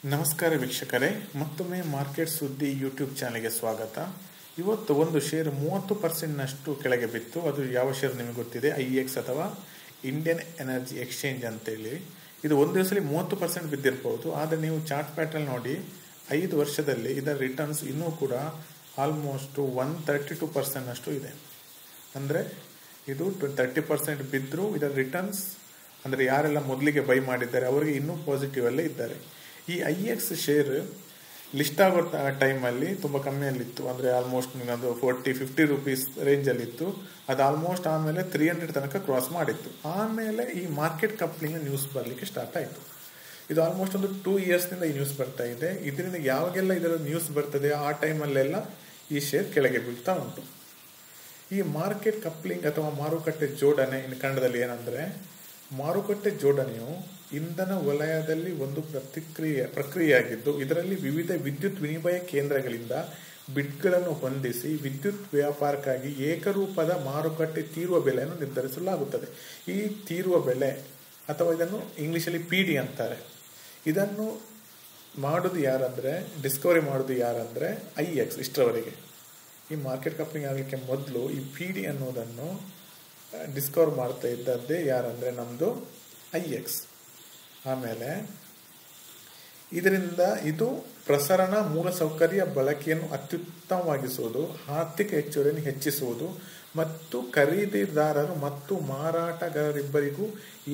ನಮಸ್ಕಾರ ವೀಕ್ಷಕರೇ, ಮತ್ತೊಮ್ಮೆ ಮಾರ್ಕೆಟ್ ಸುದ್ದಿ ಯೂಟ್ಯೂಬ್ ಚಾನೆಲ್ಗೆ ಸ್ವಾಗತ. ಇವತ್ತು ಒಂದು ಶೇರ್ 30% ಕೆಳಗೆ ಬಿತ್ತು. ಅದು ಯಾವ ಶೇರ್ ನಿಮಗೆ ಗೊತ್ತಿದೆ? IEX ಅಥವಾ ಇಂಡಿಯನ್ ಎನರ್ಜಿ ಎಕ್ಸ್ಚೇಂಜ್ ಅಂತೇಳಿ. ಇದು ಒಂದು ದಿವಸದಲ್ಲಿ 30% ಬಿದ್ದಿರಬಹುದು. ಆದರೆ ನೀವು ಚಾರ್ಟ್ ಪ್ಯಾಟರ್ನ್ ನೋಡಿ, 5 ವರ್ಷದಲ್ಲಿ ಇದರ ರಿಟರ್ನ್ಸ್ ಇನ್ನೂ ಕೂಡ ಆಲ್ಮೋಸ್ಟ್ 132% ಇದೆ. ಅಂದರೆ ಇದು 30% ಬಿದ್ದರೂ ಇದರ ರಿಟರ್ನ್ಸ್ ಅಂದರೆ ಯಾರೆಲ್ಲ ಮೊದಲಿಗೆ ಬೈ ಮಾಡಿದ್ದಾರೆ ಅವರಿಗೆ ಇನ್ನೂ ಪಾಸಿಟಿವ್ ಅಲ್ಲೇ ಇದ್ದಾರೆ. ಈ IEX ಶೇರ್ ಲಿಸ್ಟ್ ಆಗೋ ಟೈಮಲ್ಲಿ ತುಂಬ ಕಮ್ಮಿಯಲ್ಲಿತ್ತು. ಅಂದರೆ ಆಲ್ಮೋಸ್ಟ್ ಅದು 40-50 ರೂಪೀಸ್ ರೇಂಜಲ್ಲಿತ್ತು. ಅದು ಆಲ್ಮೋಸ್ಟ್ ಆಮೇಲೆ 300 ತನಕ ಕ್ರಾಸ್ ಮಾಡಿತ್ತು. ಆಮೇಲೆ ಈ ಮಾರ್ಕೆಟ್ ಕಪ್ಲಿಂಗ್ ನ್ಯೂಸ್ ಬರಲಿಕ್ಕೆ ಸ್ಟಾರ್ಟ್ ಆಯಿತು. ಇದು ಆಲ್ಮೋಸ್ಟ್ ಒಂದು 2 ಇಯರ್ಸ್ನಿಂದ ಈ ನ್ಯೂಸ್ ಬರ್ತಾ ಇದೆ. ಇದರಿಂದ ಯಾವಾಗೆಲ್ಲ ಇದರ ನ್ಯೂಸ್ ಬರ್ತದೆ ಆ ಟೈಮಲ್ಲೆಲ್ಲ ಈ ಶೇರ್ ಕೆಳಗೆ ಬೀಳ್ತಾ ಉಂಟು. ಈ ಮಾರ್ಕೆಟ್ ಕಪ್ಲಿಂಗ್ ಅಥವಾ ಮಾರುಕಟ್ಟೆ ಜೋಡಣೆ ಕನ್ನಡದಲ್ಲಿ ಏನಂದರೆ, ಮಾರುಕಟ್ಟೆ ಜೋಡಣೆಯು ಇಂಧನ ವಲಯದಲ್ಲಿ ಒಂದು ಪ್ರಕ್ರಿಯೆಯಾಗಿದ್ದು, ಇದರಲ್ಲಿ ವಿವಿಧ ವಿದ್ಯುತ್ ವಿನಿಮಯ ಕೇಂದ್ರಗಳಿಂದ ಬಿಡ್ಗಳನ್ನು ಹೊಂದಿಸಿ ವಿದ್ಯುತ್ ವ್ಯಾಪಾರಕ್ಕಾಗಿ ಏಕರೂಪದ ಮಾರುಕಟ್ಟೆ ತೀರುವ ಬೆಲೆಯನ್ನು ನಿರ್ಧರಿಸಲಾಗುತ್ತದೆ. ಈ ತೀರುವ ಬೆಲೆ ಅಥವಾ ಇದನ್ನು ಇಂಗ್ಲಿಷಲ್ಲಿ PD ಅಂತಾರೆ. ಇದನ್ನು ಮಾಡೋದು ಯಾರಂದರೆ, ಡಿಸ್ಕವರಿ ಮಾಡೋದು ಯಾರಂದರೆ IEX. ಇಷ್ಟರವರೆಗೆ ಈ ಮಾರ್ಕೆಟ್ ಕಪ್ಲಿಂಗ್ ಆಗಲಿಕ್ಕೆ ಮೊದಲು ಈ PD ಅನ್ನೋದನ್ನು ಡಿಸ್ಕವರ್ ಮಾಡ್ತಾ ಇದ್ದದ್ದೇ ಯಾರಂದರೆ ನಮ್ಮದು IEX. ಆಮೇಲೆ ಇದರಿಂದ ಇದು ಪ್ರಸರಣ ಮೂಲಸೌಕರ್ಯ ಬಳಕೆಯನ್ನು ಅತ್ಯುತ್ತಮವಾಗಿಸುವುದು, ಆರ್ಥಿಕ ಹೆಚ್ಚುವರಿಯನ್ನು ಹೆಚ್ಚಿಸುವುದು ಮತ್ತು ಖರೀದಿದಾರರು ಮತ್ತು ಮಾರಾಟಗಾರರಿಬ್ಬರಿಗೂ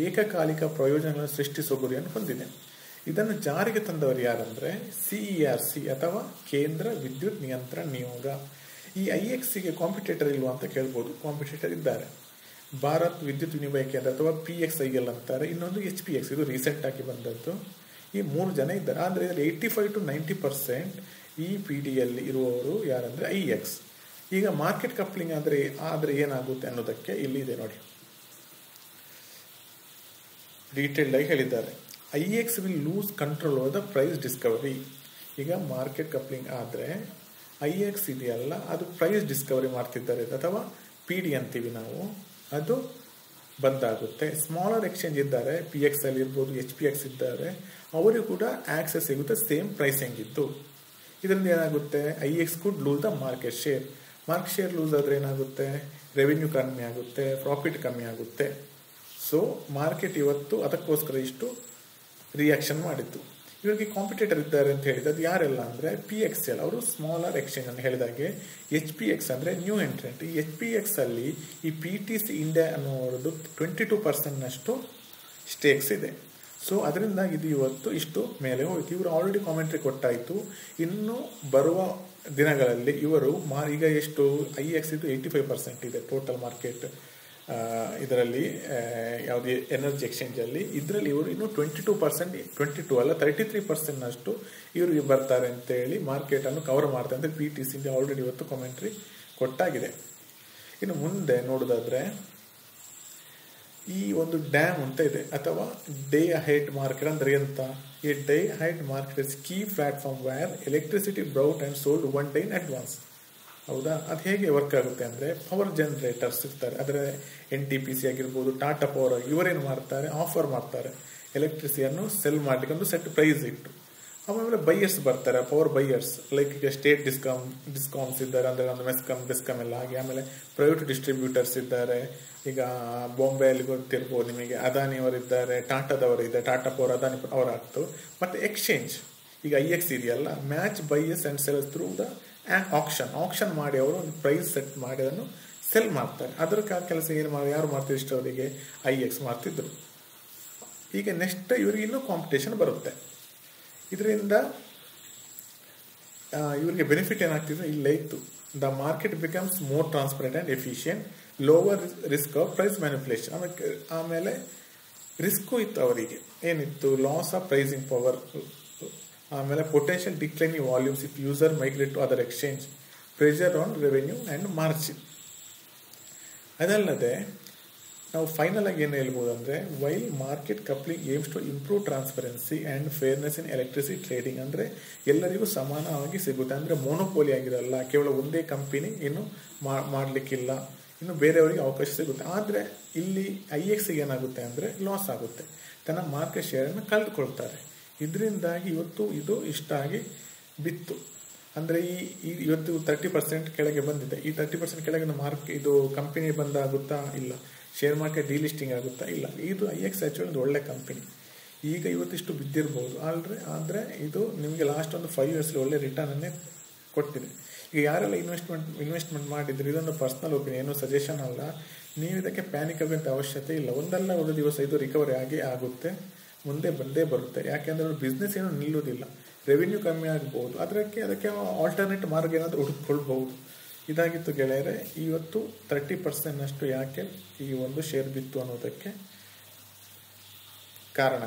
ಏಕಕಾಲಿಕ ಪ್ರಯೋಜನಗಳನ್ನು ಸೃಷ್ಟಿಸುವ ಗುರಿಯನ್ನು ಹೊಂದಿದೆ. ಇದನ್ನು ಜಾರಿಗೆ ತಂದವರು ಯಾರಂದರೆ CERC ಅಥವಾ ಕೇಂದ್ರ ವಿದ್ಯುತ್ ನಿಯಂತ್ರಣ ನಿಯೋಗ. ಈ IEXಗೆ ಕಾಂಪಿಟೇಟರ್ ಇಲ್ವಾ ಅಂತ ಕೇಳ್ಬೋದು. ಕಾಂಪಿಟೇಟರ್ ಇದ್ದಾರೆ. ಭಾರತ್ ವಿದ್ಯುತ್ ವಿನಿಮಯ ಕೇಂದ್ರ ಅಥವಾ PXIL ಅಂತಾರೆ. ಇನ್ನೊಂದು HPX, ಇದು ರೀಸೆಂಟ್ ಆಗಿ ಬಂದದ್ದು. ಈ 3 ಜನ ಇದ್ದಾರೆ. ಆದರೆ ಇದರಲ್ಲಿ 85-90% ಈ PDಯಲ್ಲಿ ಇರುವವರು ಯಾರಂದರೆ IEX. ಈಗ ಮಾರ್ಕೆಟ್ ಕಪ್ಲಿಂಗ್ ಆದರೆ ಏನಾಗುತ್ತೆ ಅನ್ನೋದಕ್ಕೆ ಇಲ್ಲಿ ಇದೆ ನೋಡಿ, ಡೀಟೇಲ್ಡ್ ಆಗಿ ಹೇಳಿದ್ದಾರೆ. IEX will lose control over the price discovery. ಈಗ ಮಾರ್ಕೆಟ್ ಕಪ್ಲಿಂಗ್ ಆದರೆ IEX ಇದೆಯಲ್ಲ, ಅದು ಪ್ರೈಸ್ ಡಿಸ್ಕವರಿ ಮಾಡ್ತಿದ್ದಾರೆ ಅಥವಾ PD ಅಂತೀವಿ ನಾವು, ಅದು ಬಂದಾಗುತ್ತೆ. ಸ್ಮಾಲರ್ ಎಕ್ಸ್ಚೇಂಜ್ ಇದ್ದಾರೆ, PXL ಇರ್ಬೋದು, HPX ಇದ್ದಾರೆ, ಅವರಿಗೂ ಕೂಡ ಆಕ್ಸೆಸ್ ಸಿಗುತ್ತೆ ಸೇಮ್ ಪ್ರೈಸಿಂಗ್ ಇದ್ದು. ಇದರಿಂದ ಏನಾಗುತ್ತೆ, IEX could lose the market share. Market share lose ಆದರೆ ಏನಾಗುತ್ತೆ, ರೆವಿನ್ಯೂ ಕಮ್ಮಿ ಆಗುತ್ತೆ, ಪ್ರಾಫಿಟ್ ಕಮ್ಮಿ ಆಗುತ್ತೆ. ಸೊ ಮಾರ್ಕೆಟ್ ಇವತ್ತು ಅದಕ್ಕೋಸ್ಕರ ಇಷ್ಟು ರಿಯಾಕ್ಷನ್ ಮಾಡಿತ್ತು. ಇವರಿಗೆ ಕಾಂಪಿಟೇಟರ್ ಇದ್ದಾರೆ ಅಂತ ಹೇಳಿದ್ದು ಅದು ಯಾರೆಲ್ಲ ಅಂದರೆ PXL, ಅವರು ಸ್ಮಾಲರ್ ಎಕ್ಸ್ಚೇಂಜ್ ಅಂತ ಹೇಳಿದಾಗೆ. HPX ಅಂದರೆ ನ್ಯೂ ಎಂಟ್ರೆಂಟ್. ಈ HPX ಅಲ್ಲಿ ಈ PTC ಇಂಡಿಯಾ ಅನ್ನೋದು 22% ಸ್ಟೇಕ್ಸ್ ಇದೆ. ಸೊ ಅದರಿಂದ ಇದು ಇವತ್ತು ಇಷ್ಟು ಮೇಲೆ ಹೋಯಿತು. ಇವರು ಆಲ್ರೆಡಿ ಕಾಮೆಂಟ್ರಿ ಕೊಟ್ಟಾಯಿತು. ಇನ್ನು ಬರುವ ದಿನಗಳಲ್ಲಿ ಇವರು ಈಗ ಎಷ್ಟು IEX ಇದು 85% ಇದೆ ಟೋಟಲ್ ಮಾರ್ಕೆಟ್ ಇದರಲ್ಲಿ, ಯಾವುದೇ ಎನರ್ಜಿ ಎಕ್ಸ್ಚೇಂಜಲ್ಲಿ. ಇದರಲ್ಲಿ ಇವರು ಇನ್ನೂ 22%, 22 ಅಲ್ಲ 33% ಇವರು ಬರ್ತಾರೆ ಅಂತೇಳಿ ಮಾರ್ಕೆಟನ್ನು ಕವರ್ ಮಾಡ್ತಾರೆ ಅಂತ PTC ಆಲ್ರೆಡಿ ಇವತ್ತು ಕಾಮೆಂಟ್ರಿ ಕೊಟ್ಟಾಗಿದೆ. ಇನ್ನು ಮುಂದೆ ನೋಡೋದಾದ್ರೆ ಈ ಒಂದು ಡ್ಯಾಮ್ ಅಂತ ಇದೆ ಅಥವಾ ಡೇ ಅಹೆಡ್ ಮಾರ್ಕೆಟ್ ಅಂದ್ರೆ ಎಂತ? ಈ day ahead market is key platform where electricity bought and sold 1 day in advance. ಹೌದಾ? ಅದು ಹೇಗೆ ವರ್ಕ್ ಆಗುತ್ತೆ ಅಂದರೆ, ಪವರ್ ಜನರೇಟರ್ಸ್ ಇರ್ತಾರೆ, ಅದರ NTPC ಆಗಿರ್ಬೋದು, ಟಾಟಾ ಪವರ್, ಇವರೇನು ಮಾಡ್ತಾರೆ, ಆಫರ್ ಮಾಡ್ತಾರೆ ಎಲೆಕ್ಟ್ರಿಸಿಟಿಯನ್ನು ಸೆಲ್ ಮಾಡಲಿಕ್ಕೆ ಒಂದು ಸೆಟ್ ಪ್ರೈಸ್ ಇಟ್ಟು. ಆಮೇಲೆ ಬೈಯರ್ಸ್ ಬರ್ತಾರೆ, ಪವರ್ ಬೈಯರ್ಸ್, ಲೈಕ್ ಈಗ ಸ್ಟೇಟ್ ಡಿಸ್ಕಾಮ್ಸ್ ಇದ್ದಾರೆ, ಅಂದರೆ ಒಂದು ಮೆಸ್ಕಾಮ್ ಎಲ್ಲ ಆಗಿ. ಆಮೇಲೆ ಪ್ರೈವೇಟ್ ಡಿಸ್ಟ್ರಿಬ್ಯೂಟರ್ಸ್ ಇದ್ದಾರೆ. ಈಗ ಬಾಂಬೆಯಲ್ಲಿ ಗೊತ್ತಿರ್ಬೋದು ನಿಮಗೆ, ಅದಾನಿಯವರಿದ್ದಾರೆ, ಟಾಟಾದವರು ಇದ್ದಾರೆ, ಟಾಟಾ ಪವರ್, ಅದಾನಿ ಅವರ ಆಗ್ತು. ಮತ್ತು ಎಕ್ಸ್ಚೇಂಜ್, ಈಗ IEX ಇದೆಯಲ್ಲ, match buyers and cells through the action ಮಾಡಿ ಅವರು ಒಂದು ಪ್ರೈಸ್ ಸೆಟ್ ಮಾಡಿ ಅದನ್ನು ಸೆಲ್ ಮಾಡ್ತಾರೆ. ಅದರ ಕೆಲಸ ಯಾರು ಮಾಡ್ತಿದ್ರು ಇಷ್ಟವರಿಗೆ? IEX ಮಾಡ್ತಿದ್ರು. ಈಗ ನೆಕ್ಸ್ಟ್ ಇವರಿಗೆ ಇನ್ನೂ ಕಾಂಪಿಟೇಷನ್ ಬರುತ್ತೆ. ಇದರಿಂದ ಇವರಿಗೆ ಬೆನಿಫಿಟ್ ಏನಾಗ್ತಿದೆ ಇಲ್ಲೇ ಇತ್ತು. The market becomes more transparent and efficient, lower risk of price manipulation. ಆಮೇಲೆ ರಿಸ್ಕು ಇತ್ತು ಅವರಿಗೆ. ಏನಿತ್ತು? Loss of pricing power. ಆಮೇಲೆ potential decline in volumes if user migrate to other exchange, pressure on revenue and margin. ಅದಲ್ಲದೆ ನಾವು final ಆಗಿ ಏನು ಹೇಳ್ಬೋದು ಅಂದರೆ, while market coupling aims to improve transparency and fairness in electricity trading, ಅಂದರೆ ಎಲ್ಲರಿಗೂ ಸಮಾನವಾಗಿ ಸಿಗುತ್ತೆ. ಅಂದರೆ ಮೋನೋಪೋಲಿ ಆಗಿರಲ್ಲ, ಕೇವಲ ಒಂದೇ ಕಂಪನಿ ಇನ್ನು ಮಾಡಲಿಕ್ಕಿಲ್ಲ, ಇನ್ನು ಬೇರೆಯವರಿಗೆ ಅವಕಾಶ ಸಿಗುತ್ತೆ. ಆದರೆ ಇಲ್ಲಿ IEX ಏನಾಗುತ್ತೆ ಅಂದರೆ ಲಾಸ್ ಆಗುತ್ತೆ, ತನ್ನ ಮಾರ್ಕೆಟ್ ಶೇರನ್ನು ಕಳೆದುಕೊಳ್ತಾರೆ. ಇದರಿಂದಾಗಿ ಇವತ್ತು ಇದು ಇಷ್ಟಾಗಿ ಬಿತ್ತು. ಅಂದರೆ ಇವತ್ತು 30% ಕೆಳಗೆ ಬಂದಿದೆ. ಈ 30% ಕೆಳಗೆ ಇದು ಕಂಪನಿ ಬಂದಾಗುತ್ತಾ? ಇಲ್ಲ. ಶೇರ್ ಮಾರ್ಕೆಟ್ ಡಿಲಿಸ್ಟಿಂಗ್ ಆಗುತ್ತಾ? ಇಲ್ಲ. ಇದು IX ಆ್ಯಕ್ಚುಲಿ ಒಂದು ಒಳ್ಳೆ ಕಂಪನಿ. ಈಗ ಇವತ್ತಿಷ್ಟು ಬಿದ್ದಿರ್ಬೋದು ಆದರೆ ಇದು ನಿಮಗೆ ಲಾಸ್ಟ್ ಒಂದು 5 ಇಯರ್ಸ್ಲಿ ಒಳ್ಳೆ ರಿಟರ್ನನ್ನೇ ಕೊಟ್ಟಿದೆ. ಈಗ ಯಾರೆಲ್ಲ ಇನ್ವೆಸ್ಟ್ಮೆಂಟ್ ಮಾಡಿದ್ರು, ಇದೊಂದು ಪರ್ಸ್ನಲ್ ಒಪಿನಿಯನ್, ಏನು ಸಜೆಷನ್ ಅಲ್ಲ. ನೀವು ಇದಕ್ಕೆ ಪ್ಯಾನಿಕ್ ಆಗೋಂಥ ಅವಶ್ಯಕತೆ ಇಲ್ಲ. ಒಂದಲ್ಲ ಒಂದು ದಿವಸ ಇದು ರಿಕವರಿ ಆಗಿ ಆಗುತ್ತೆ, ಮುಂದೆ ಬಂದೇ ಬರುತ್ತೆ. ಯಾಕೆಂದರೆ ಬಿಸ್ನೆಸ್ ಏನೂ ನಿಲ್ಲೋದಿಲ್ಲ. ರೆವಿನ್ಯೂ ಕಮ್ಮಿ ಆಗ್ಬೋದು, ಅದಕ್ಕೆ ಆಲ್ಟರ್ನೇಟ್ ಮಾರ್ಗ ಏನಾದರೂ ಹುಡುಕೊಳ್ಬಹುದು. ಇದಾಗಿತ್ತು ಗೆಳೆಯರೆ ಇವತ್ತು 30% ಯಾಕೆ ಈ ಒಂದು ಶೇರ್ ಬಿತ್ತು ಅನ್ನೋದಕ್ಕೆ ಕಾರಣ.